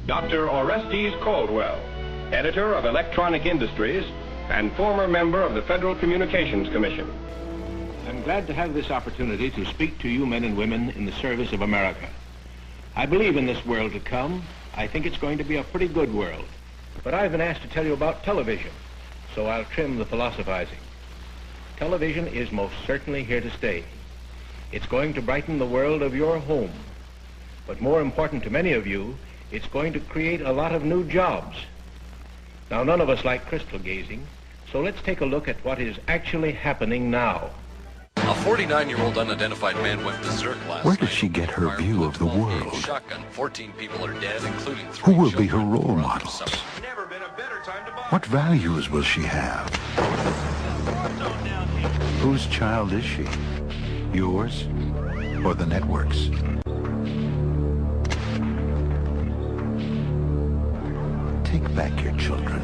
Dr. Orestes Caldwell, editor of Electronic Industries and former member of the Federal Communications Commission. I'm glad to have this opportunity to speak to you men and women in the service of America. I believe in this world to come. I think it's going to be a pretty good world. But I've been asked to tell you about television, so I'll trim the philosophizing. Television is most certainly here to stay. It's going to brighten the world of your home. But more important to many of you, it's going to create a lot of new jobs. Now, none of us like crystal gazing, so let's take a look at what is actually happening now. A 49-year-old unidentified man went berserk last night. Where does she get her view of the world? Shotgun. 14 people are dead, including 3 Who will be her children role models? Never been a better time to buy. What values will she have? Whose child is she? Yours or the network's? Take back your children.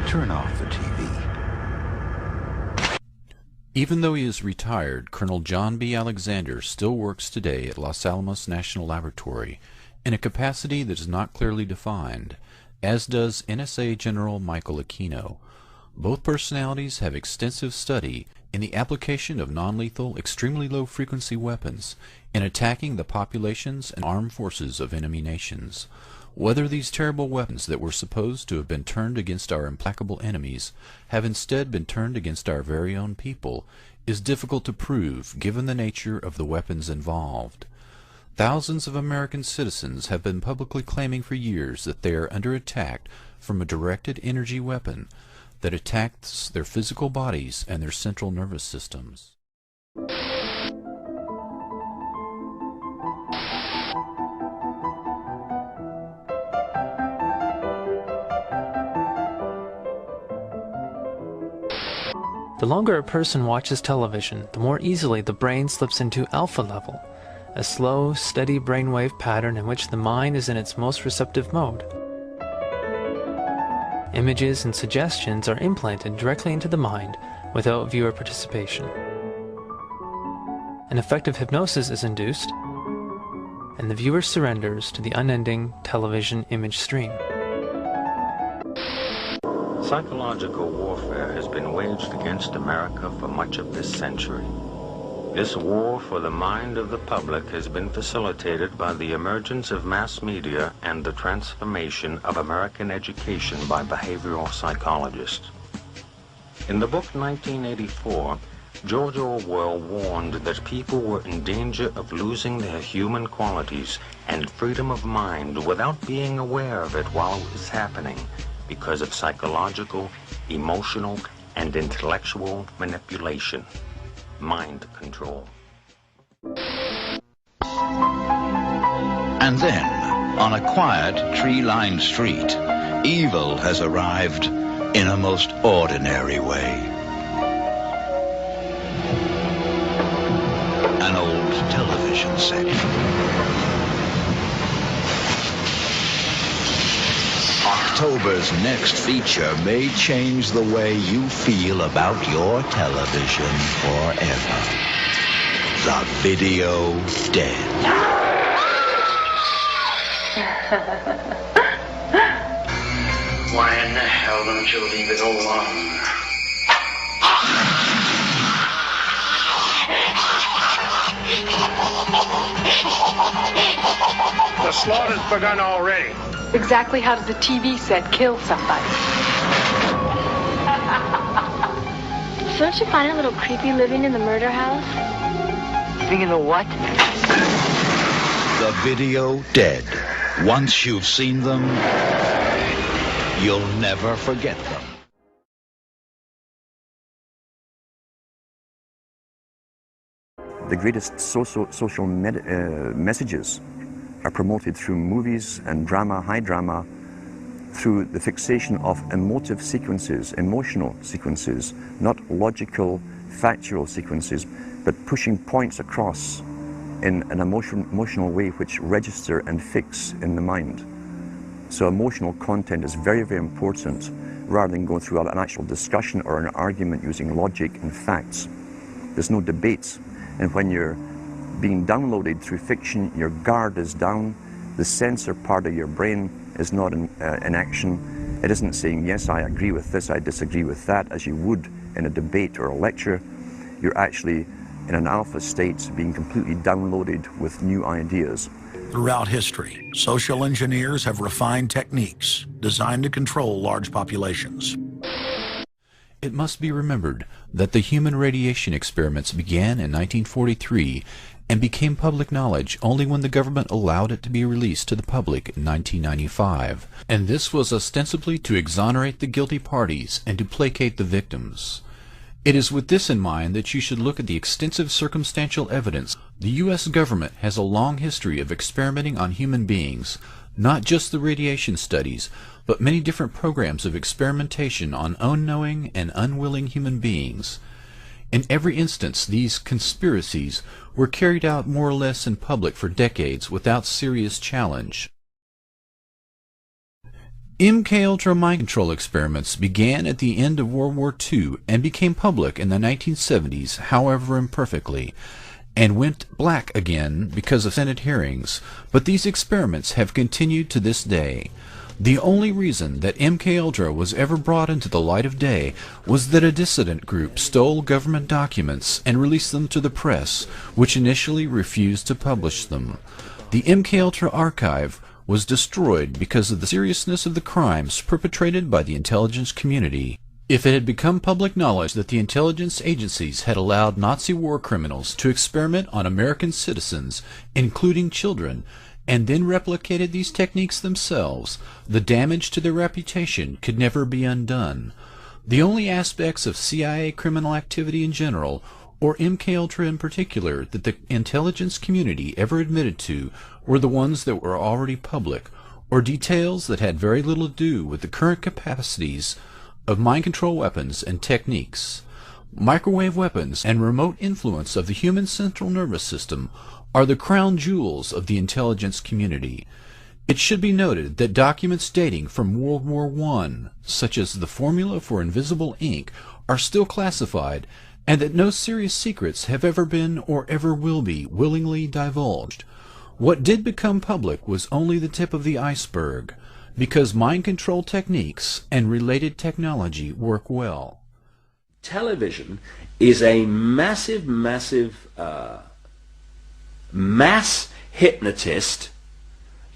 Turn off the TV. Even though he is retired, Colonel John B. Alexander still works today at Los Alamos National Laboratory in a capacity that is not clearly defined, as does NSA General Michael Aquino. Both personalities have extensive study in the application of non-lethal, extremely low-frequency weapons in attacking the populations and armed forces of enemy nations. Whether these terrible weapons that were supposed to have been turned against our implacable enemies have instead been turned against our very own people is difficult to prove given the nature of the weapons involved. Thousands of American citizens have been publicly claiming for years that they are under attack from a directed energy weapon that attacks their physical bodies and their central nervous systems. The longer a person watches television, the more easily the brain slips into alpha level, a slow, steady brainwave pattern in which the mind is in its most receptive mode. Images and suggestions are implanted directly into the mind without viewer participation. An effective hypnosis is induced, and the viewer surrenders to the unending television image stream. Psychological warfare has been waged against America for much of this century. This war for the mind of the public has been facilitated by the emergence of mass media and the transformation of American education by behavioral psychologists. In the book 1984, George Orwell warned that people were in danger of losing their human qualities and freedom of mind without being aware of it while it was happening, because of psychological, emotional, and intellectual manipulation, mind control. And then, on a quiet, tree-lined street, evil has arrived in a most ordinary way. An old television set. October's next feature may change the way you feel about your television forever. The Video Dead. Why in the hell don't you leave it alone? The slaughter's begun already. Exactly how does a TV set kill somebody? Don't you find it a little creepy living in the murder house? Living in the what? The Video Dead. Once you've seen them, you'll never forget them. The greatest social messages are promoted through movies and drama, high drama, through the fixation of emotive sequences, emotional sequences, not logical, factual sequences, but pushing points across in an emotional way which register and fix in the mind. So emotional content is very, very important, rather than going through an actual discussion or an argument using logic and facts. There's no debate. And when you're being downloaded through fiction, your guard is down, The sensor part of your brain is not in action. It isn't saying, yes, I agree with this, I disagree with that, as you would in a debate or a lecture. You're actually in an alpha state, being completely downloaded with new ideas. Throughout history, social engineers have refined techniques designed to control large populations. It must be remembered that the human radiation experiments began in 1943 and became public knowledge only when the government allowed it to be released to the public in 1995. And this was ostensibly to exonerate the guilty parties and to placate the victims. It is with this in mind that you should look at the extensive circumstantial evidence. The U.S. government has a long history of experimenting on human beings, not just the radiation studies, but many different programs of experimentation on unknowing and unwilling human beings. In every instance, these conspiracies were carried out more or less in public for decades without serious challenge. MK-Ultra mind control experiments began at the end of World War II and became public in the 1970s, however imperfectly, and went black again because of Senate hearings, but these experiments have continued to this day. The only reason that MK-Ultra was ever brought into the light of day was that a dissident group stole government documents and released them to the press, which initially refused to publish them. The MK-Ultra archive was destroyed because of the seriousness of the crimes perpetrated by the intelligence community. If it had become public knowledge that the intelligence agencies had allowed Nazi war criminals to experiment on American citizens, including children, and then replicated these techniques themselves, the damage to their reputation could never be undone. The only aspects of CIA criminal activity in general, or MK-Ultra in particular, that the intelligence community ever admitted to were the ones that were already public, or details that had very little to do with the current capacities of mind control weapons and techniques. Microwave weapons and remote influence of the human central nervous system are the crown jewels of the intelligence community. It should be noted that documents dating from World War I, such as the formula for invisible ink, are still classified, and that no serious secrets have ever been or ever will be willingly divulged. What did become public was only the tip of the iceberg, because mind control techniques and related technology work well. Television is a massive mass hypnotist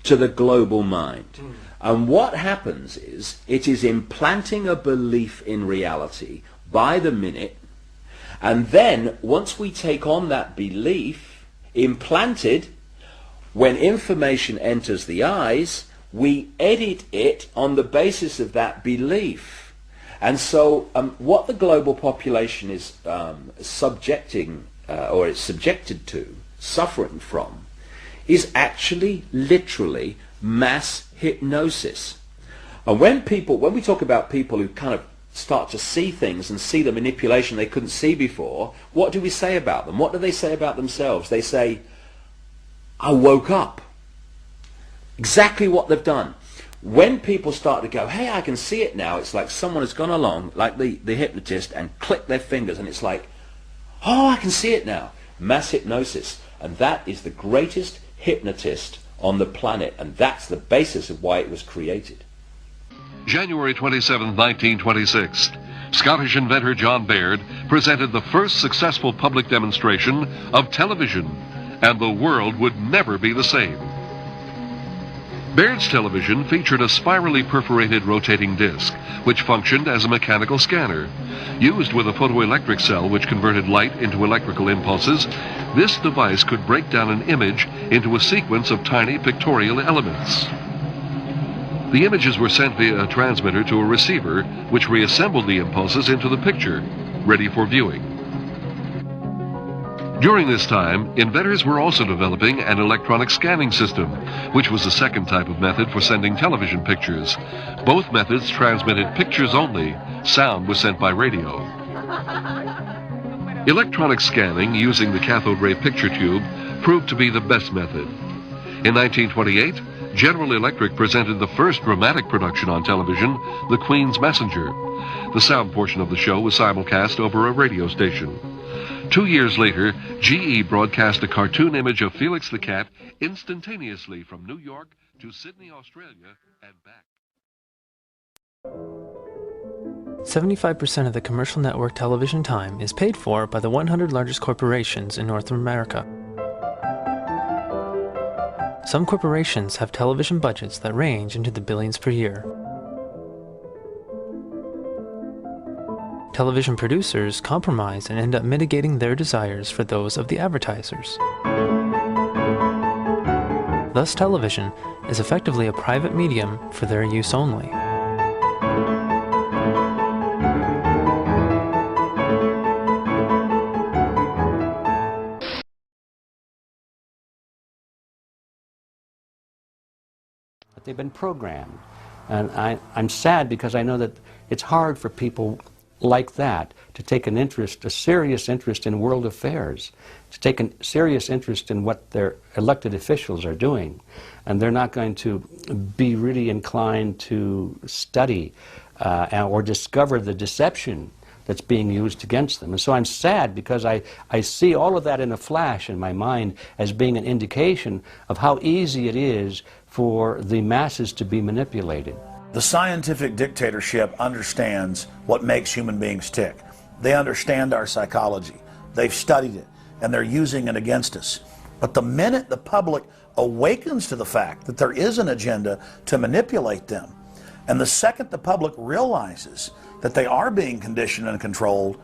to the global mind. And what happens is it is implanting a belief in reality by the minute, and then once we take on that belief implanted, when information enters the eyes, we edit it on the basis of that belief. And so what the global population is subjected to, suffering from, is actually literally mass hypnosis. And when we talk about people who kind of start to see things and see the manipulation they couldn't see before, what do we say about them? What do they say about themselves? They say, I woke up. Exactly what they've done. When people start to go, hey, I can see it now, it's like someone has gone along, like the hypnotist, and clicked their fingers, and it's like, oh, I can see it now. Mass hypnosis. And that is the greatest hypnotist on the planet, and that's the basis of why it was created. January 27, 1926, Scottish inventor John Baird presented the first successful public demonstration of television, and the world would never be the same. Baird's television featured a spirally perforated rotating disc, which functioned as a mechanical scanner. Used with a photoelectric cell which converted light into electrical impulses, this device could break down an image into a sequence of tiny pictorial elements. The images were sent via a transmitter to a receiver, which reassembled the impulses into the picture, ready for viewing. During this time, inventors were also developing an electronic scanning system, which was the second type of method for sending television pictures. Both methods transmitted pictures only. Sound was sent by radio. Electronic scanning using the cathode ray picture tube proved to be the best method. In 1928, General Electric presented the first dramatic production on television, The Queen's Messenger. The sound portion of the show was simulcast over a radio station. 2 years later, GE broadcast a cartoon image of Felix the cat instantaneously from New York to Sydney, Australia, and back. 75% of the commercial network television time is paid for by the 100 largest corporations in North America. Some corporations have television budgets that range into the billions per year. Television producers compromise and end up mitigating their desires for those of the advertisers. Thus, television is effectively a private medium for their use only. They've been programmed. And I'm sad because I know that it's hard for people like that to take an interest, a serious interest in world affairs, to take a serious interest in what their elected officials are doing. And they're not going to be really inclined to study or discover the deception that's being used against them. And so I'm sad because I see all of that in a flash in my mind as being an indication of how easy it is for the masses to be manipulated. The scientific dictatorship understands what makes human beings tick. They understand our psychology. They've studied it, and they're using it against us. But the minute the public awakens to the fact that there is an agenda to manipulate them, and the second the public realizes that they are being conditioned and controlled,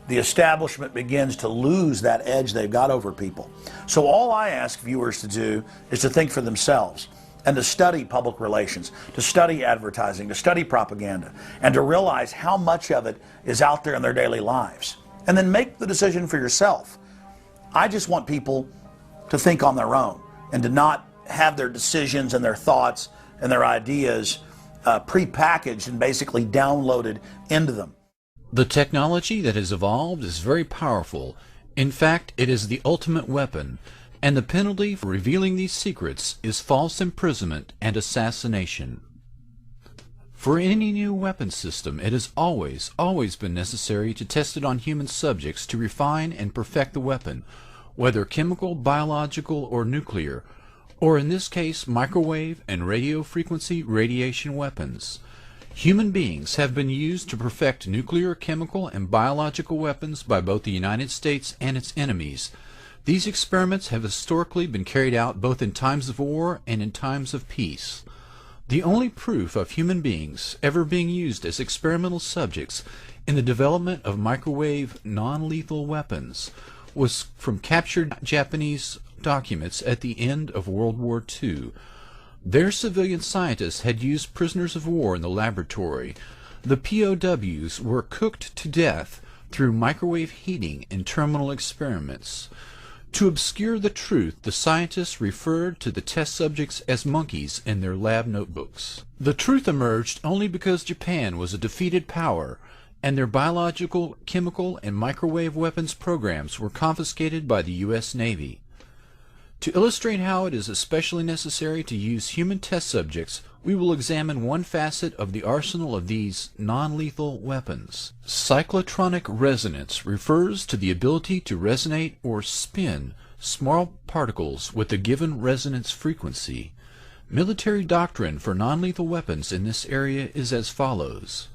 the establishment begins to lose that edge they've got over people. So all I ask viewers to do is to think for themselves and to study public relations, to study advertising, to study propaganda, and to realize how much of it is out there in their daily lives. And then make the decision for yourself. I just want people to think on their own and to not have their decisions and their thoughts and their ideas pre-packaged and basically downloaded into them. The technology that has evolved is very powerful. In fact, it is the ultimate weapon, and the penalty for revealing these secrets is false imprisonment and assassination. For any new weapon system, it has always been necessary to test it on human subjects to refine and perfect the weapon, whether chemical, biological, or nuclear, or in this case, microwave and radio frequency radiation weapons. Human beings have been used to perfect nuclear, chemical, and biological weapons by both the United States and its enemies. These experiments have historically been carried out both in times of war and in times of peace. The only proof of human beings ever being used as experimental subjects in the development of microwave non-lethal weapons was from captured Japanese documents at the end of World War II. Their civilian scientists had used prisoners of war in the laboratory. The POWs were cooked to death through microwave heating in terminal experiments. To obscure the truth, the scientists referred to the test subjects as monkeys in their lab notebooks. The truth emerged only because Japan was a defeated power, and their biological, chemical, and microwave weapons programs were confiscated by the U.S. Navy. To illustrate how it is especially necessary to use human test subjects, we will examine one facet of the arsenal of these non-lethal weapons. Cyclotronic resonance refers to the ability to resonate or spin small particles with a given resonance frequency. Military doctrine for non-lethal weapons in this area is as follows.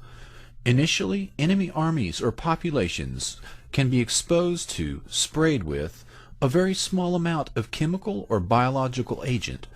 Initially, enemy armies or populations can be exposed to, sprayed with, a very small amount of chemical or biological agent.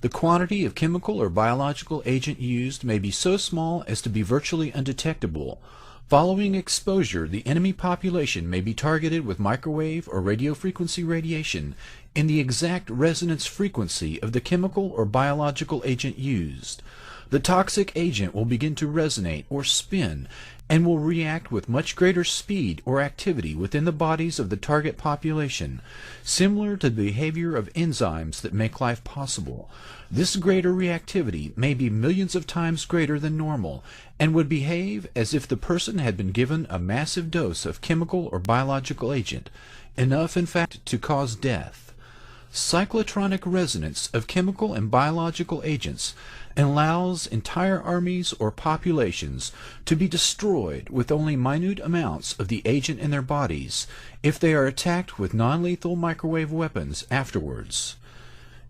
The quantity of chemical or biological agent used may be so small as to be virtually undetectable. Following exposure, the enemy population may be targeted with microwave or radio frequency radiation in the exact resonance frequency of the chemical or biological agent used. The toxic agent will begin to resonate or spin and will react with much greater speed or activity within the bodies of the target population, similar to the behavior of enzymes that make life possible. This greater reactivity may be millions of times greater than normal and would behave as if the person had been given a massive dose of chemical or biological agent, enough in fact to cause death. cyclotronic resonance of chemical and biological agents allows entire armies or populations to be destroyed with only minute amounts of the agent in their bodies if they are attacked with non-lethal microwave weapons afterwards.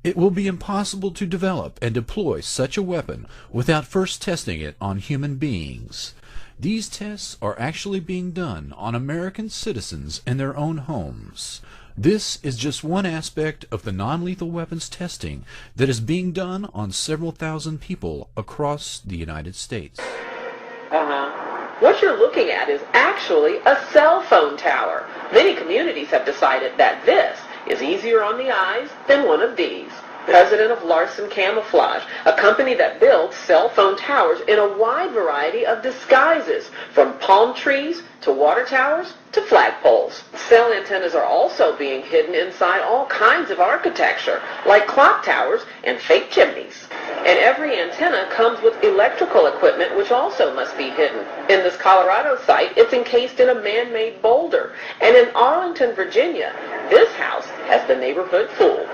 It will be impossible to develop and deploy such a weapon without first testing it on human beings. These tests are actually being done on American citizens in their own homes. This is just one aspect of the non-lethal weapons testing that is being done on several thousand people across the United States. What you're looking at is actually a cell phone tower. Many communities have decided that this is easier on the eyes than one of these. President of Larson Camouflage, a company that builds cell phone towers in a wide variety of disguises, from palm trees to water towers to flagpoles. Cell antennas are also being hidden inside all kinds of architecture, like clock towers and fake chimneys. And every antenna comes with electrical equipment which also must be hidden. In this Colorado site, it's encased in a man-made boulder. And in Arlington, Virginia, this house has the neighborhood fooled.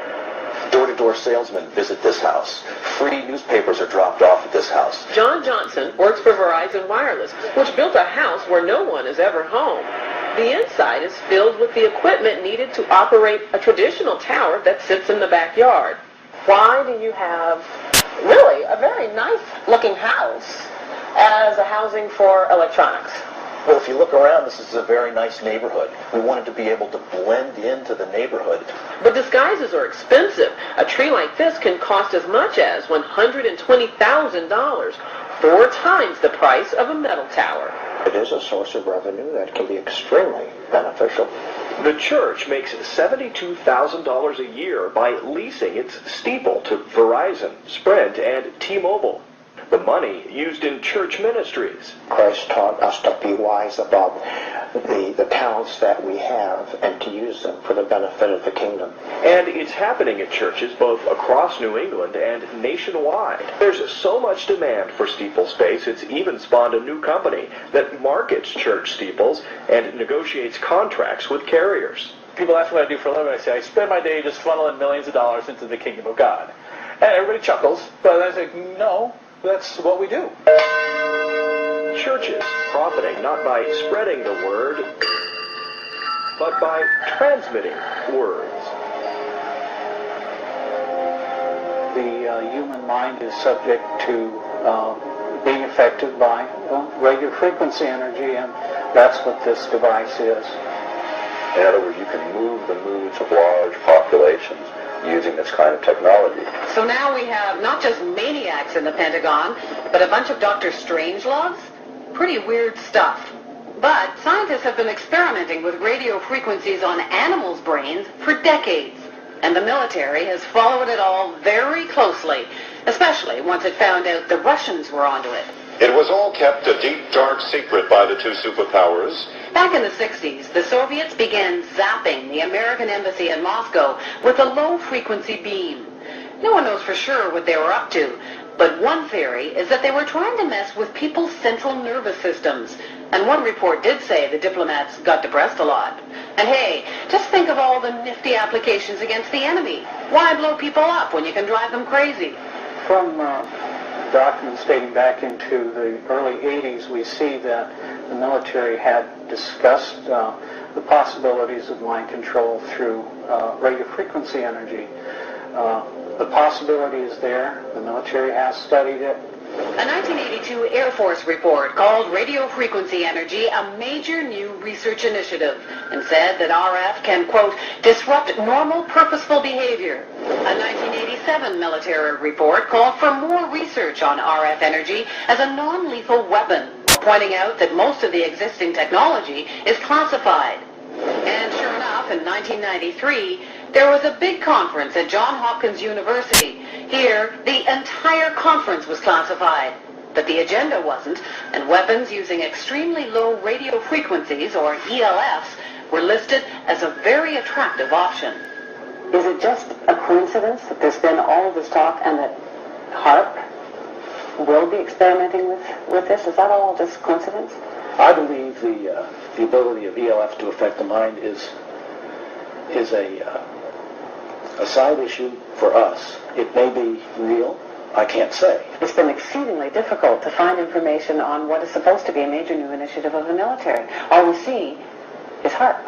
Door-to-door salesmen visit this house. Free newspapers are dropped off at this house. John Johnson works for Verizon Wireless, which built a house where no one is ever home. The inside is filled with the equipment needed to operate a traditional tower that sits in the backyard. Why do you have really a very nice-looking house as a housing for electronics? Well, if you look around, this is a very nice neighborhood. We wanted to be able to blend into the neighborhood. But disguises are expensive. A tree like this can cost as much as $120,000, 4 times the price of a metal tower. It is a source of revenue that can be extremely beneficial. The church makes $72,000 a year by leasing its steeple to Verizon, Sprint, and T-Mobile. The money used in church ministries. Christ taught us to be wise about the talents that we have and to use them for the benefit of the kingdom. And it's happening at churches both across New England and nationwide. There's so much demand for steeple space, it's even spawned a new company that markets church steeples and negotiates contracts with carriers. People ask what I do for a living. I say, I spend my day just funneling millions of dollars into the kingdom of God. And everybody chuckles, but I say, no. That's what we do. Churches profiting not by spreading the word, but by transmitting words. The human mind is subject to being affected by radio frequency energy, and that's what this device is. In other words, you can move the moods of large populations using this kind of technology. So now we have not just maniacs in the Pentagon, but a bunch of Dr. Strangeloves? Pretty weird stuff. But scientists have been experimenting with radio frequencies on animals' brains for decades. And the military has followed it all very closely, especially once it found out the Russians were onto it. It was all kept a deep, dark secret by the two superpowers. Back in the 60s, the Soviets began zapping the American embassy in Moscow with a low-frequency beam. No one knows for sure what they were up to, but one theory is that they were trying to mess with people's central nervous systems. And one report did say the diplomats got depressed a lot. And hey, just think of all the nifty applications against the enemy. Why blow people up when you can drive them crazy? From documents dating back into the early 80s, we see that the military had discussed the possibilities of mind control through radio frequency energy. The possibility is there. The military has studied it. A 1982 Air Force report called Radio Frequency Energy a major new research initiative and said that RF can, quote, disrupt normal purposeful behavior. A 1987 military report called for more research on RF energy as a non-lethal weapon, pointing out that most of the existing technology is classified. And sure enough, in 1993, there was a big conference at Johns Hopkins University. Here, the entire conference was classified. But the agenda wasn't, and weapons using extremely low radio frequencies, or ELFs, were listed as a very attractive option. Is it just a coincidence that there's been all of this talk and that HAARP will be experimenting with this? Is that all just coincidence? I believe the ability of ELF to affect the mind is a a side issue for us. It may be real. I can't say. It's been exceedingly difficult to find information on what is supposed to be a major new initiative of the military. All we see is HARP.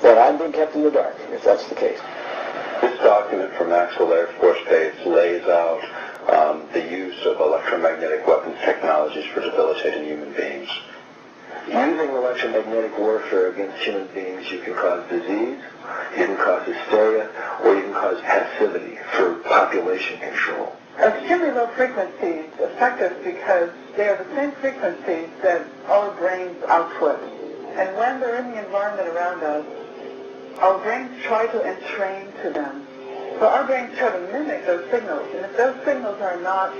Well, I'm being kept in the dark, if that's the case. This document from Maxwell Air Force Base lays out the use of electromagnetic weapons technologies for debilitating human beings. Using electromagnetic warfare against human beings, you can cause disease, you can cause hysteria, or you can cause passivity for population control. Extremely low frequencies affect us because they are the same frequencies that our brains output. And when they're in the environment around us, our brains try to entrain to them. So our brains try to mimic those signals. And if those signals are not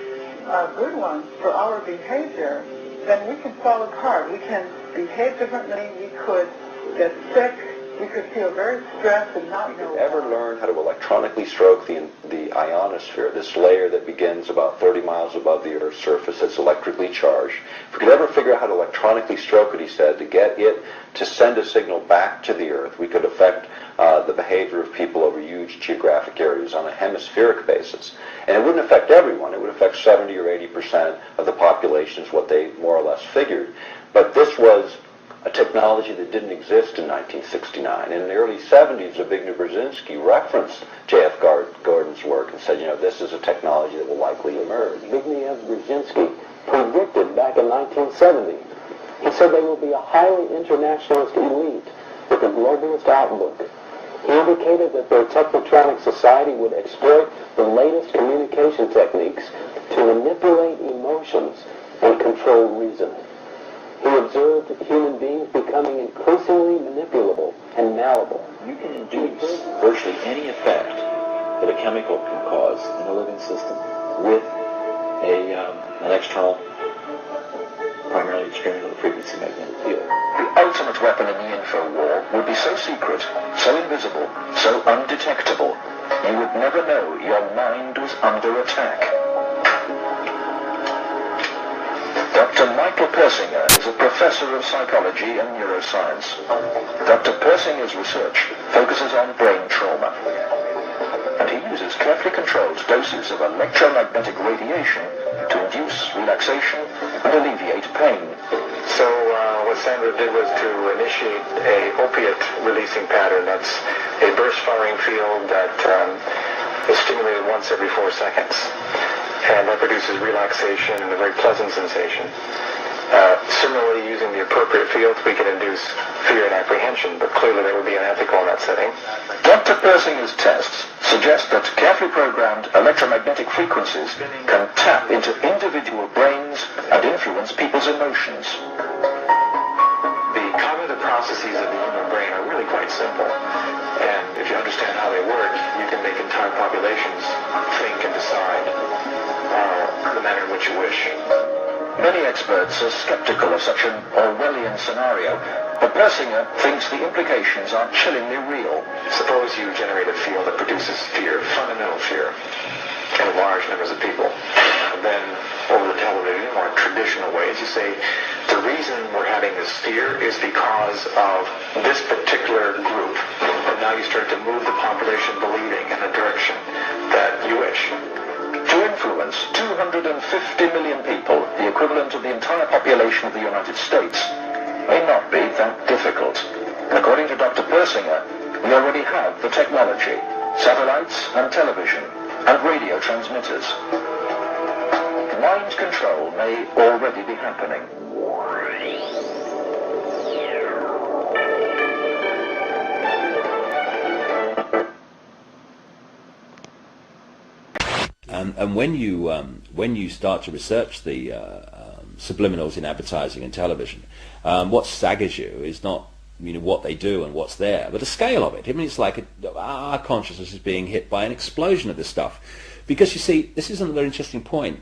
good ones for our behavior, then we can fall apart. We can behave differently. We could get sick. We could feel very stressed and not know. Ever learn how to electronically stroke the ionosphere, this layer that begins about 30 miles above the Earth's surface that's electrically charged? If we could ever figure out how to electronically stroke it, he said, to get it to send a signal back to the Earth, we could affect the behavior of people over huge geographic areas on a hemispheric basis. And it wouldn't affect everyone. It would affect 70 or 80% of the population is what they more or less figured. But this was a technology that didn't exist in 1969. In the early 70s, Zbigniew Brzezinski referenced J.F. Gordon's work and said, you know, this is a technology that will likely emerge. Zbigniew Brzezinski predicted back in 1970. He said they will be a highly internationalist elite with a globalist outlook. He indicated that their technotronic society would exploit the latest communication techniques to manipulate emotions and control reason. He observed human beings becoming increasingly manipulable and malleable. You can induce virtually any effect that a chemical can cause in a living system with an external, primarily extremely low frequency magnetic field. The ultimate weapon in the info war would be so secret, so invisible, so undetectable, you would never know your mind was under attack. Dr. Michael Persinger is a professor of psychology and neuroscience. Dr. Persinger's research focuses on brain trauma, and he uses carefully controlled doses of electromagnetic radiation to induce relaxation and alleviate pain. So what Sandra did was to initiate a opiate releasing pattern. That's a burst firing field that is stimulated once every 4 seconds. And that produces relaxation and a very pleasant sensation. Similarly, using the appropriate fields, we can induce fear and apprehension, but clearly that would be unethical in that setting. Dr. Persinger's tests suggest that carefully programmed electromagnetic frequencies can tap into individual brains and influence people's emotions. The cognitive processes of the human brain are really quite simple. And if you understand how they work, you can make entire populations think and decide the manner in which you wish. Many experts are skeptical of such an Orwellian scenario, but Persinger thinks the implications are chillingly real. Suppose you generate a field that produces fear, fundamental fear, in large numbers of people. And then, over the television or in traditional ways, you say, the reason we're having this fear is because of this particular group. And now you start to move the population believing in a direction that you wish. To influence 250 million people, the equivalent of the entire population of the United States, may not be that difficult. According to Dr. Persinger, we already have the technology, satellites and television, and radio transmitters. Mind control may already be happening. And when you start to research the subliminals in advertising and television, what staggers you is not what they do and what's there, but the scale of it. I mean, it's like our consciousness is being hit by an explosion of this stuff. Because you see, this is another interesting point.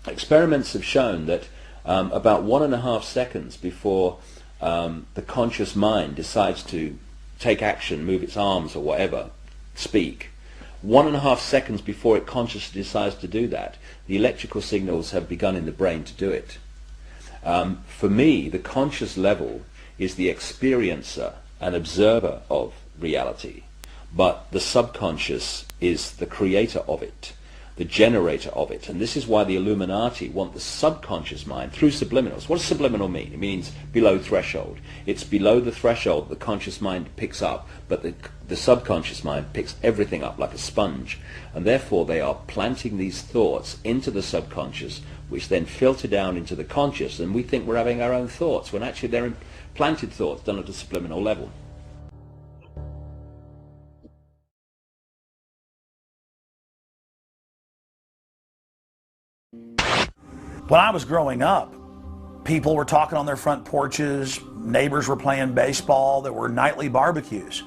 Experiments have shown that about 1.5 seconds before the conscious mind decides to take action, move its arms or whatever, speak, 1.5 seconds before it consciously decides to do that, the electrical signals have begun in the brain to do it. For me, the conscious level is the experiencer, an observer of reality, but the subconscious is the creator of it, the generator of it. And this is why the Illuminati want the subconscious mind through subliminals. What does subliminal mean? It means below threshold. It's below the threshold the conscious mind picks up, but the subconscious mind picks everything up like a sponge. And therefore they are planting these thoughts into the subconscious, which then filter down into the conscious, and we think we're having our own thoughts, when actually they're implanted thoughts done at a subliminal level. When I was growing up, people were talking on their front porches, neighbors were playing baseball, there were nightly barbecues.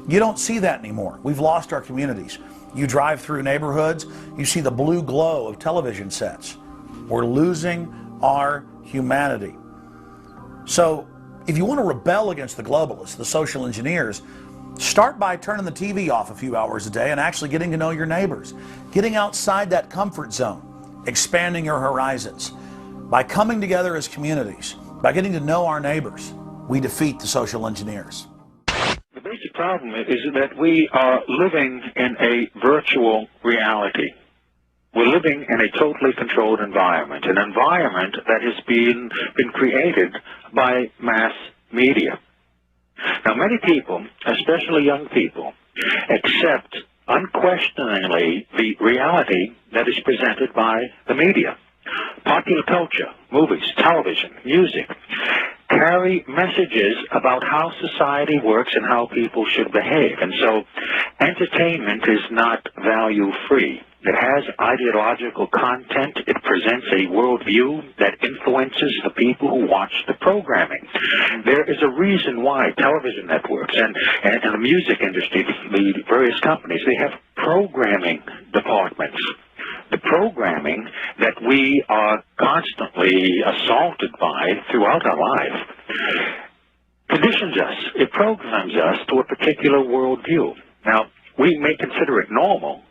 You don't see that anymore. We've lost our communities. You drive through neighborhoods, you see the blue glow of television sets. We're losing our humanity. So if you want to rebel against the globalists, the social engineers, start by turning the TV off a few hours a day and actually getting to know your neighbors. Getting outside that comfort zone. Expanding your horizons. By coming together as communities, by getting to know our neighbors, we defeat the social engineers. The basic problem is that we are living in a virtual reality. We're living in a totally controlled environment, an environment that has been created by mass media. Now, many people, especially young people, accept unquestioningly the reality that is presented by the media. Popular culture, movies, television, music, carry messages about how society works and how people should behave. And so entertainment is not value-free. It has ideological content. It presents a worldview that influences the people who watch the programming. There is a reason why television networks and the music industry, the various companies, they have programming departments. The programming that we are constantly assaulted by throughout our life conditions us. It programs us to a particular worldview. Now, we may consider it normal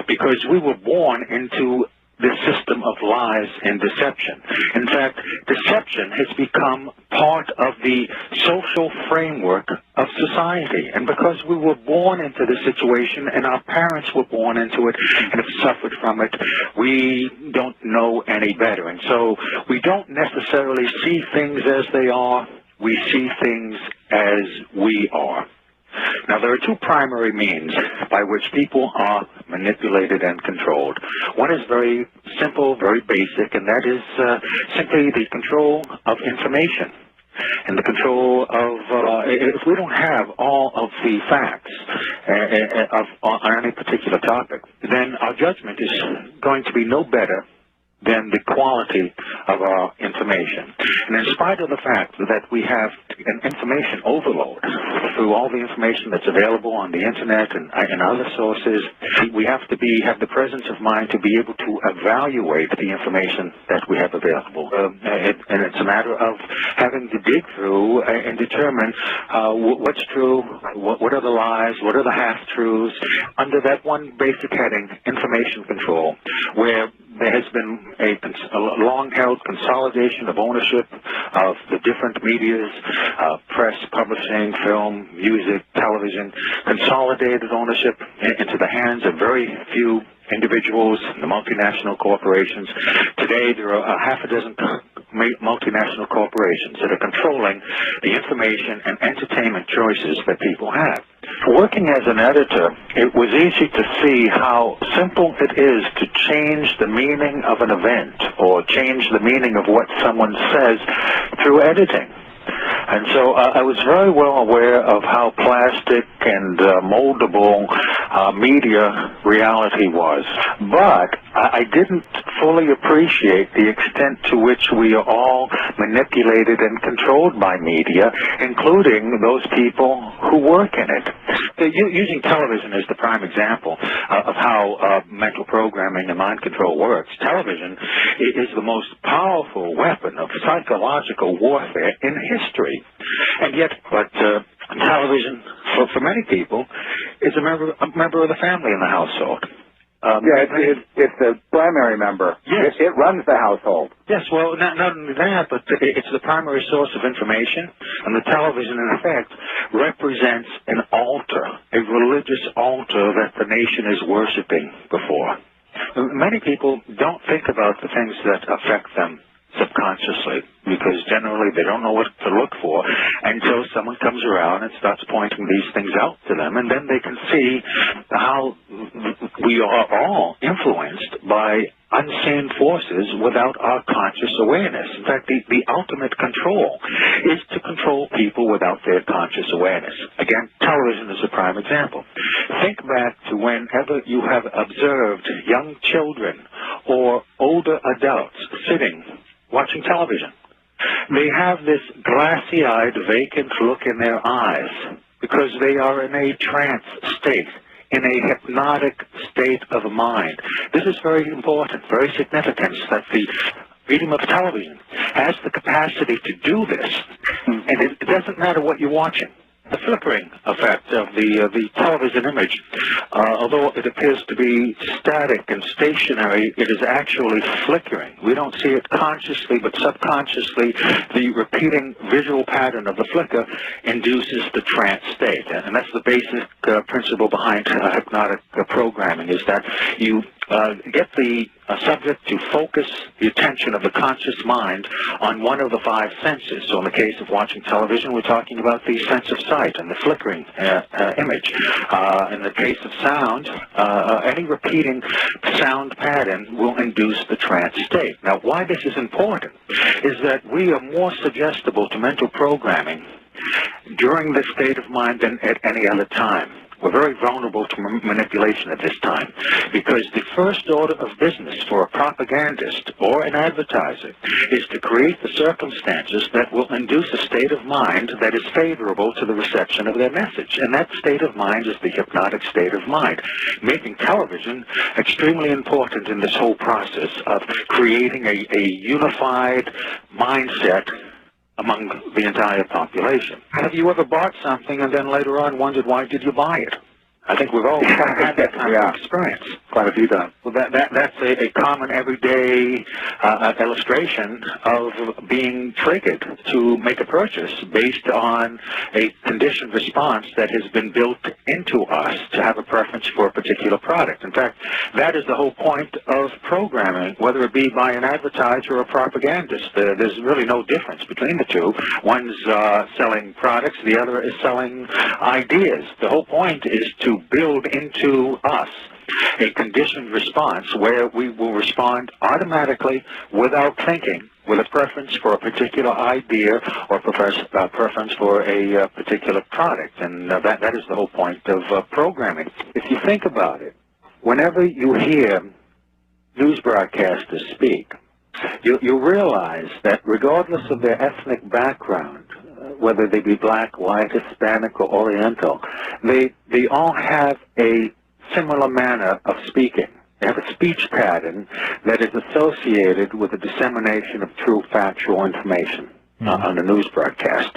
because we were born into this system of lies and deception. In fact, deception has become part of the social framework of society. And because we were born into this situation and our parents were born into it and have suffered from it, we don't know any better. And so we don't necessarily see things as they are. We see things as we are. Now, there are two primary means by which people are manipulated and controlled. One is very simple, very basic, and that is simply the control of information and the control of, if we don't have all of the facts on any particular topic, then our judgment is going to be no better than the quality of our information. And in spite of the fact that we have an information overload through all the information that's available on the internet and other sources, we have to have the presence of mind to be able to evaluate the information that we have available. And it's a matter of having to dig through and determine what's true, what are the lies, what are the half-truths, under that one basic heading, information control, where there has been a long-held consolidation of ownership of the different medias, press, publishing, film, music, television, consolidated ownership into the hands of very few individuals, the multinational corporations. Today, there are half a dozen multinational corporations that are controlling the information and entertainment choices that people have. Working as an editor, it was easy to see how simple it is to change the meaning of an event or change the meaning of what someone says through editing. And so I was very well aware of how plastic and moldable media reality was. But I didn't fully appreciate the extent to which we are all manipulated and controlled by media, including those people who work in it. Using television as the prime example of how mental programming and mind control works, television is the most powerful weapon of psychological warfare in history. And yet, television, for many people, is a member of the family in the household. it's the primary member. Yes. It runs the household. Yes, well, not only that, but it's the primary source of information, and the television, in effect, represents an altar, a religious altar that the nation is worshiping before. Many people don't think about the things that affect them subconsciously, because generally they don't know what to look for until someone comes around and starts pointing these things out to them, and then they can see how we are all influenced by unseen forces without our conscious awareness. In fact, the ultimate control is to control people without their conscious awareness. Again, television is a prime example. Think back to whenever you have observed young children or older adults sitting watching television. They have this glassy-eyed, vacant look in their eyes because they are in a trance state, in a hypnotic state of mind. This is very important, very significant, that the medium of television has the capacity to do this, and it doesn't matter what you're watching. The flickering effect of the television image, although it appears to be static and stationary, it is actually flickering. We don't see it consciously, but subconsciously, the repeating visual pattern of the flicker induces the trance state. And that's the basic principle behind hypnotic programming, is that you get the subject to focus the attention of the conscious mind on one of the five senses. So in the case of watching television, we're talking about the sense of sight and the flickering image. In the case of sound, any repeating sound pattern will induce the trance state. Now, why this is important is that we are more suggestible to mental programming during this state of mind than at any other time. We're very vulnerable to manipulation at this time, because the first order of business for a propagandist or an advertiser is to create the circumstances that will induce a state of mind that is favorable to the reception of their message. And that state of mind is the hypnotic state of mind, making television extremely important in this whole process of creating a unified mindset among the entire population. Have you ever bought something and then later on wondered, why did you buy it? I think we've all had that kind of experience. Quite a few times. Well, that's a common everyday illustration of being triggered to make a purchase based on a conditioned response that has been built into us to have a preference for a particular product. In fact, that is the whole point of programming, whether it be by an advertiser or a propagandist. There's really no difference between the two. One's selling products, the other is selling ideas. The whole point is to build into us a conditioned response where we will respond automatically without thinking, with a preference for a particular idea or preference for a particular product. And that is the whole point of programming. If you think about it, whenever you hear news broadcasters speak, you realize that regardless of their ethnic background, whether they be black, white, Hispanic, or Oriental, they all have a similar manner of speaking. They have a speech pattern that is associated with the dissemination of true factual information on a news broadcast.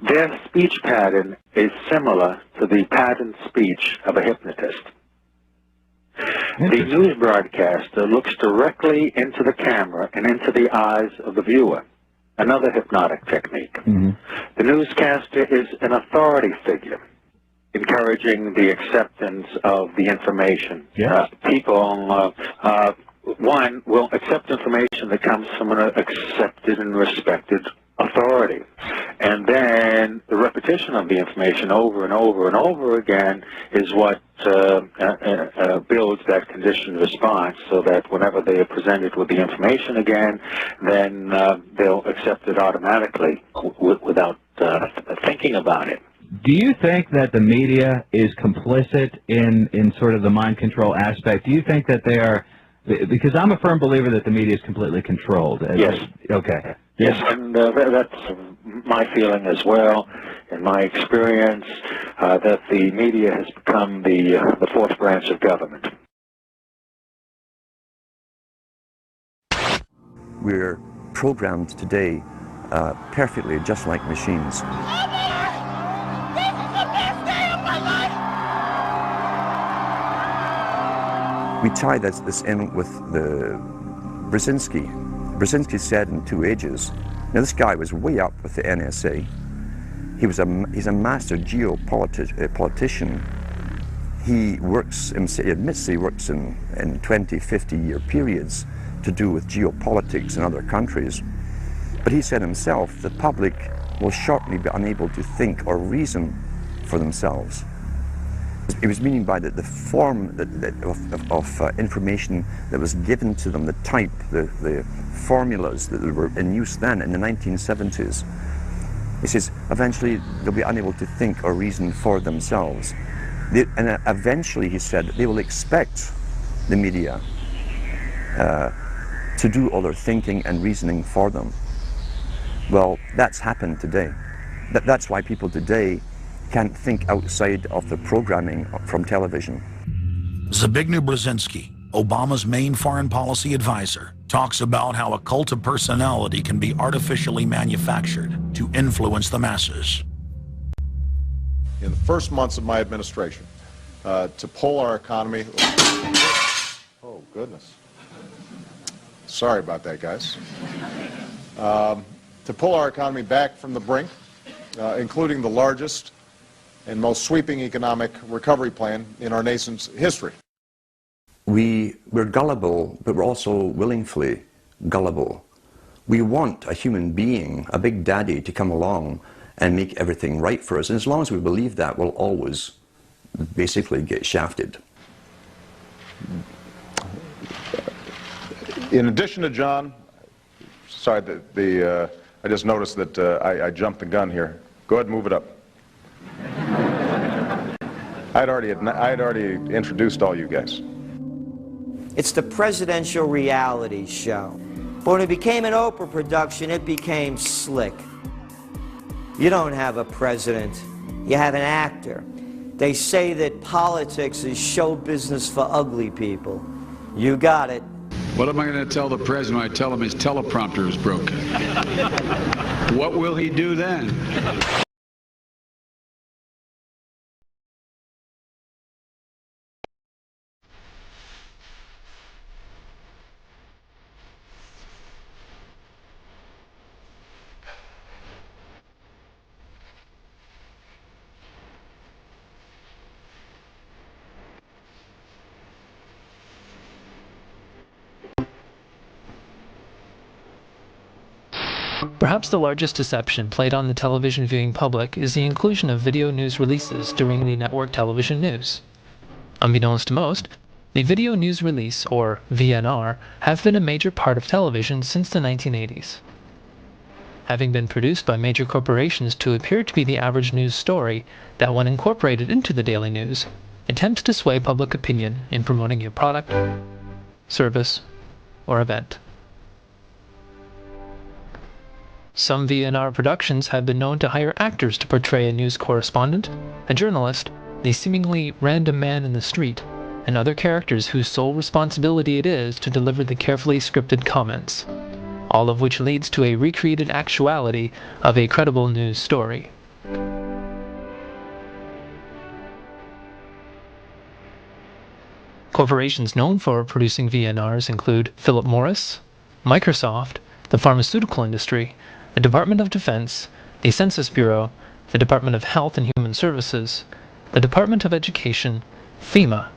Their speech pattern is similar to the patterned speech of a hypnotist. The news broadcaster looks directly into the camera and into the eyes of the viewer. Another hypnotic technique. The newscaster is an authority figure, encouraging the acceptance of the information. People, one, will accept information that comes from an accepted and respected authority. And then the repetition of the information over and over and over again is what builds that conditioned response, so that whenever they are presented with the information again, then they'll accept it automatically without thinking about it. Do you think that the media is complicit in sort of the mind control aspect? Do you think that they are, because I'm a firm believer that the media is completely controlled. Yes. Okay. Yes, and that's my feeling as well, in my experience, that the media has become the fourth branch of government. We're programmed today perfectly, just like machines. We tie this in with the Brzezinski. Brzezinski said in 2 Ages, now this guy was way up with the NSA. He's a master geopolitician. He admits he works in 20, 50-year periods to do with geopolitics in other countries. But he said himself, the public will shortly be unable to think or reason for themselves. He was meaning by the form of information that was given to them, the type, the formulas that were in use then in the 1970s. He says, eventually they'll be unable to think or reason for themselves. And eventually, he said, they will expect the media to do all their thinking and reasoning for them. Well, that's happened today. That's why people today can't think outside of the programming from television. Zbigniew Brzezinski, Obama's main foreign policy advisor, talks about how a cult of personality can be artificially manufactured to influence the masses. In the first months of my administration, to pull our economy... Oh, goodness. Sorry about that, guys. To pull our economy back from the brink, including the largest and most sweeping economic recovery plan in our nation's history. We're gullible, but we're also willingly gullible. We want a human being, a big daddy, to come along and make everything right for us. And as long as we believe that, we'll always basically get shafted. In addition to John, sorry, I just noticed that I jumped the gun here. Go ahead and move it up. I had already introduced all you guys. It's the presidential reality show. But when it became an Oprah production, it became slick. You don't have a president, you have an actor. They say that politics is show business for ugly people. You got it. What am I going to tell the president when I tell him his teleprompter is broken? What will he do then? Perhaps the largest deception played on the television viewing public is the inclusion of video news releases during the network television news. Unbeknownst to most, the video news release, or VNR, have been a major part of television since the 1980s. Having been produced by major corporations to appear to be the average news story that, when incorporated into the daily news, attempts to sway public opinion in promoting a product, service, or event. Some VNR productions have been known to hire actors to portray a news correspondent, a journalist, the seemingly random man in the street, and other characters whose sole responsibility it is to deliver the carefully scripted comments, all of which leads to a recreated actuality of a credible news story. Corporations known for producing VNRs include Philip Morris, Microsoft, the pharmaceutical industry, the Department of Defense, the Census Bureau, the Department of Health and Human Services, the Department of Education, FEMA,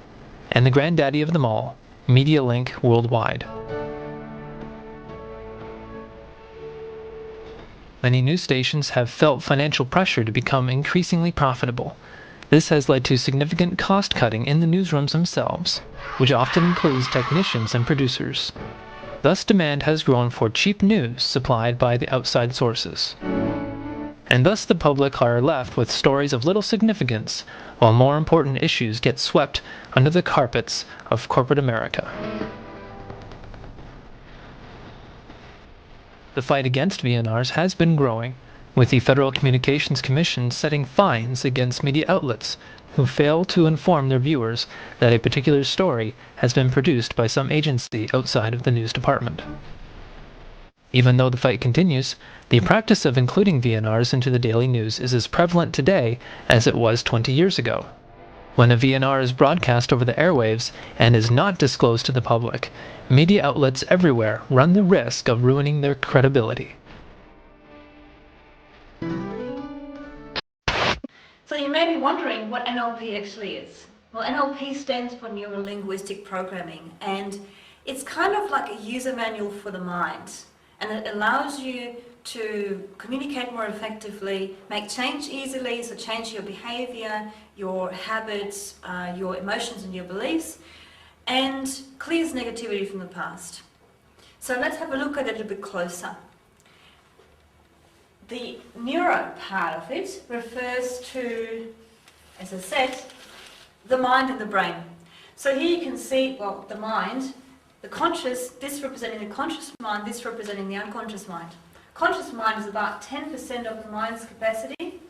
and the granddaddy of them all, MediaLink Worldwide. Many news stations have felt financial pressure to become increasingly profitable. This has led to significant cost cutting in the newsrooms themselves, which often includes technicians and producers. Thus demand has grown for cheap news supplied by the outside sources. And thus the public are left with stories of little significance, while more important issues get swept under the carpets of corporate America. The fight against VNRs has been growing, with the Federal Communications Commission setting fines against media outlets who fail to inform their viewers that a particular story has been produced by some agency outside of the news department. Even though the fight continues, the practice of including VNRs into the daily news is as prevalent today as it was 20 years ago. When a VNR is broadcast over the airwaves and is not disclosed to the public, media outlets everywhere run the risk of ruining their credibility. So you may be wondering what NLP actually is. Well, NLP stands for Neuro-Linguistic Programming, and it's kind of like a user manual for the mind, and it allows you to communicate more effectively, make change easily, so change your behavior, your habits, your emotions and your beliefs, and clears negativity from the past. So let's have a look at it a bit closer. The neuro part of it refers to, as I said, the mind and the brain. So here you can see, well, the mind, the conscious, this representing the conscious mind, this representing the unconscious mind. Conscious mind is about 10% of the mind's capacity.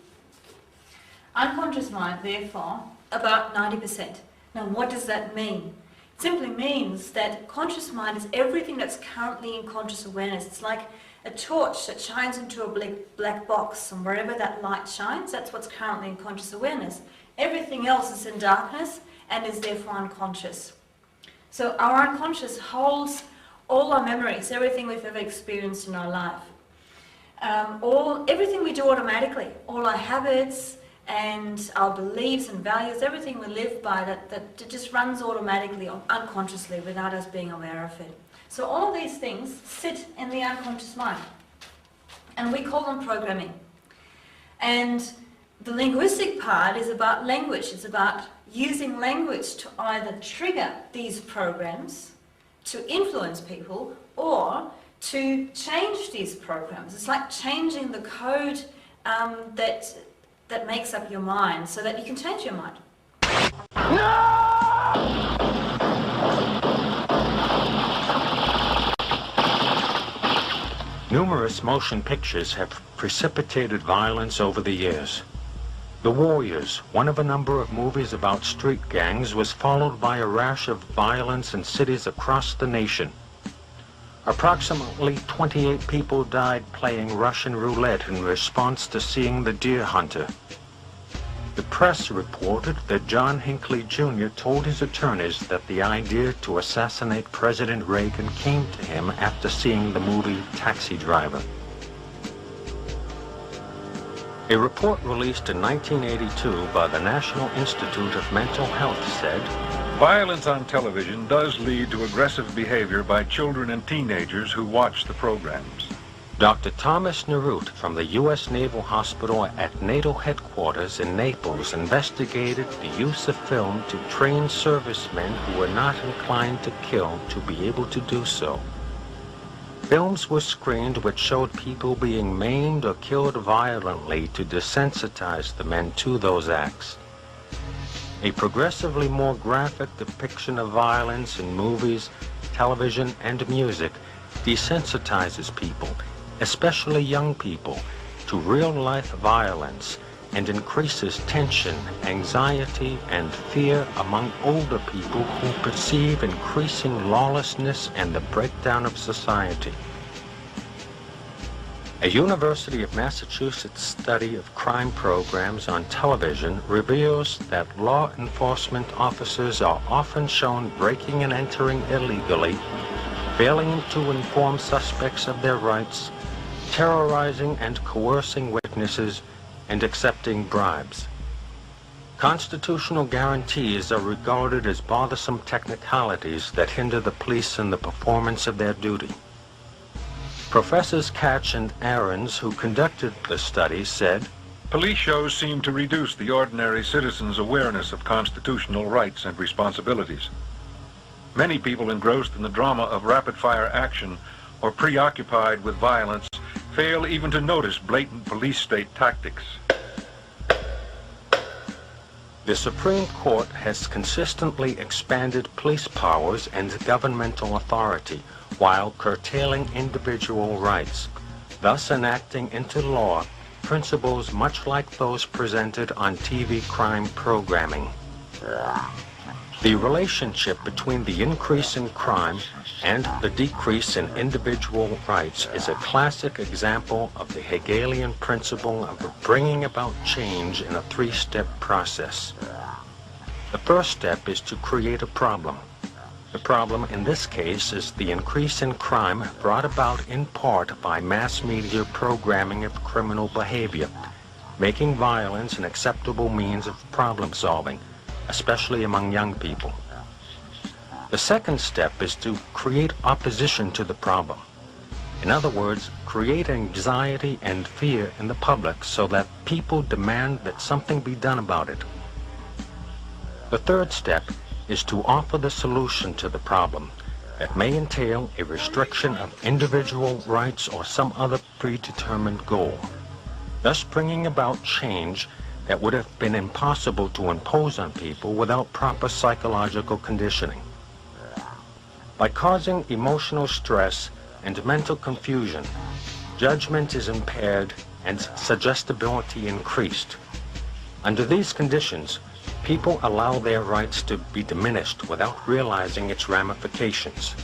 Unconscious mind, therefore, about 90%. Now, what does that mean? It simply means that conscious mind is everything that's currently in conscious awareness. It's like a torch that shines into a black box, and wherever that light shines, that's what's currently in conscious awareness. Everything else is in darkness and is therefore unconscious. So our unconscious holds all our memories, everything we've ever experienced in our life. Everything we do automatically, all our habits and our beliefs and values, everything we live by, that just runs automatically, unconsciously, without us being aware of it. So all these things sit in the unconscious mind, and we call them programming. And the linguistic part is about language. It's about using language to either trigger these programs, to influence people, or to change these programs. It's like changing the code that makes up your mind so that you can change your mind. Numerous motion pictures have precipitated violence over the years. The Warriors, one of a number of movies about street gangs, was followed by a rash of violence in cities across the nation. Approximately 28 people died playing Russian roulette in response to seeing The Deer Hunter. The press reported that John Hinckley Jr. told his attorneys that the idea to assassinate President Reagan came to him after seeing the movie Taxi Driver. A report released in 1982 by the National Institute of Mental Health said, "Violence on television does lead to aggressive behavior by children and teenagers who watch the programs." Dr. Thomas Nerut from the U.S. Naval Hospital at NATO headquarters in Naples investigated the use of film to train servicemen who were not inclined to kill to be able to do so. Films were screened which showed people being maimed or killed violently to desensitize the men to those acts. A progressively more graphic depiction of violence in movies, television, and music desensitizes people, especially young people, to real-life violence and increases tension, anxiety, and fear among older people who perceive increasing lawlessness and the breakdown of society. A University of Massachusetts study of crime programs on television reveals that law enforcement officers are often shown breaking and entering illegally, failing to inform suspects of their rights, terrorizing and coercing witnesses, and accepting bribes. Constitutional guarantees are regarded as bothersome technicalities that hinder the police in the performance of their duty. Professors Catch and Ahrens, who conducted the study, said, "Police shows seem to reduce the ordinary citizen's awareness of constitutional rights and responsibilities. Many people engrossed in the drama of rapid-fire action or preoccupied with violence fail even to notice blatant police state tactics." The Supreme Court has consistently expanded police powers and governmental authority while curtailing individual rights, thus enacting into law principles much like those presented on TV crime programming. The relationship between the increase in crime and the decrease in individual rights is a classic example of the Hegelian principle of bringing about change in a three-step process. The first step is to create a problem. The problem in this case is the increase in crime brought about in part by mass media programming of criminal behavior, making violence an acceptable means of problem solving, especially among young people. The second step is to create opposition to the problem. In other words, create anxiety and fear in the public so that people demand that something be done about it. The third step is to offer the solution to the problem that may entail a restriction of individual rights or some other predetermined goal, thus bringing about change that would have been impossible to impose on people without proper psychological conditioning. By causing emotional stress and mental confusion, judgment is impaired and suggestibility increased. Under these conditions, people allow their rights to be diminished without realizing its ramifications.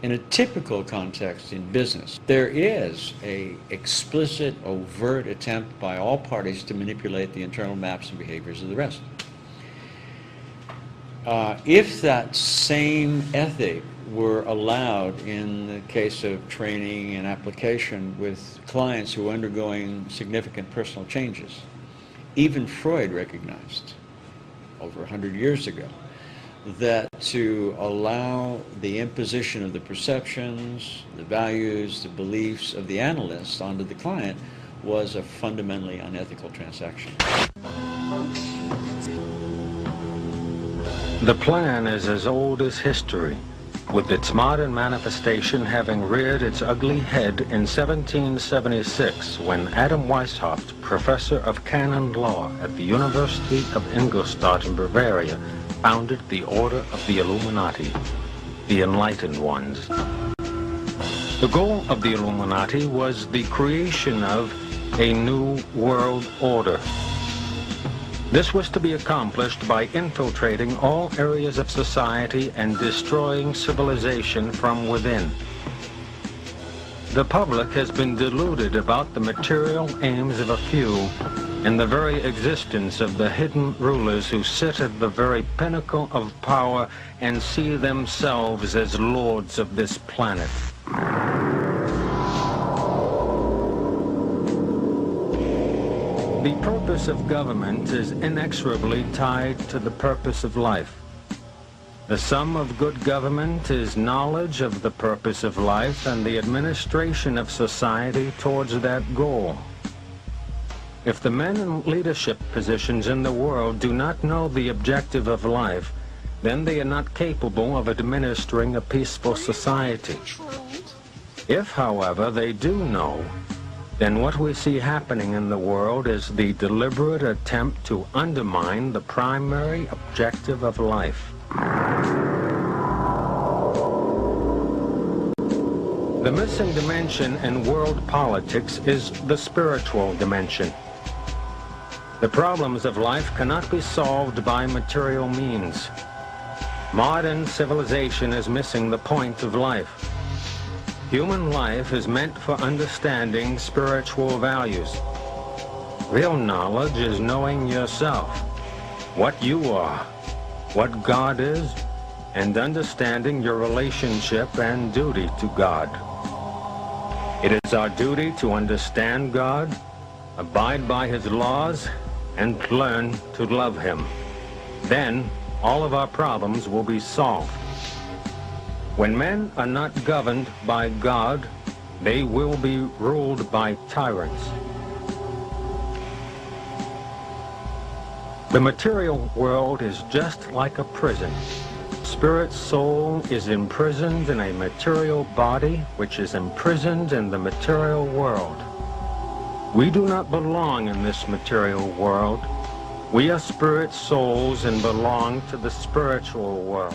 In a typical context in business, there is an explicit, overt attempt by all parties to manipulate the internal maps and behaviors of the rest. If that same ethic were allowed in the case of training and application with clients who are undergoing significant personal changes, even Freud recognized over 100 years ago that to allow the imposition of the perceptions, the values, the beliefs of the analyst onto the client was a fundamentally unethical transaction. The plan is as old as history, with its modern manifestation having reared its ugly head in 1776 when Adam Weishaupt, professor of canon law at the University of Ingolstadt in Bavaria, founded the Order of the Illuminati, the Enlightened Ones. The goal of the Illuminati was the creation of a new world order. This was to be accomplished by infiltrating all areas of society and destroying civilization from within. The public has been deluded about the material aims of a few and the very existence of the hidden rulers who sit at the very pinnacle of power and see themselves as lords of this planet. The purpose of government is inexorably tied to the purpose of life. The sum of good government is knowledge of the purpose of life and the administration of society towards that goal. If the men in leadership positions in the world do not know the objective of life, then they are not capable of administering a peaceful society. If, however, they do know, then what we see happening in the world is the deliberate attempt to undermine the primary objective of life. The missing dimension in world politics is the spiritual dimension. The problems of life cannot be solved by material means. Modern civilization is missing the point of life. Human life is meant for understanding spiritual values. Real knowledge is knowing yourself, what you are, what God is, and understanding your relationship and duty to God. It is our duty to understand God, abide by His laws, and learn to love Him. Then all of our problems will be solved. When men are not governed by God, they will be ruled by tyrants. The material world is just like a prison. Spirit soul is imprisoned in a material body, which is imprisoned in the material world. We do not belong in this material world. We are spirit souls and belong to the spiritual world.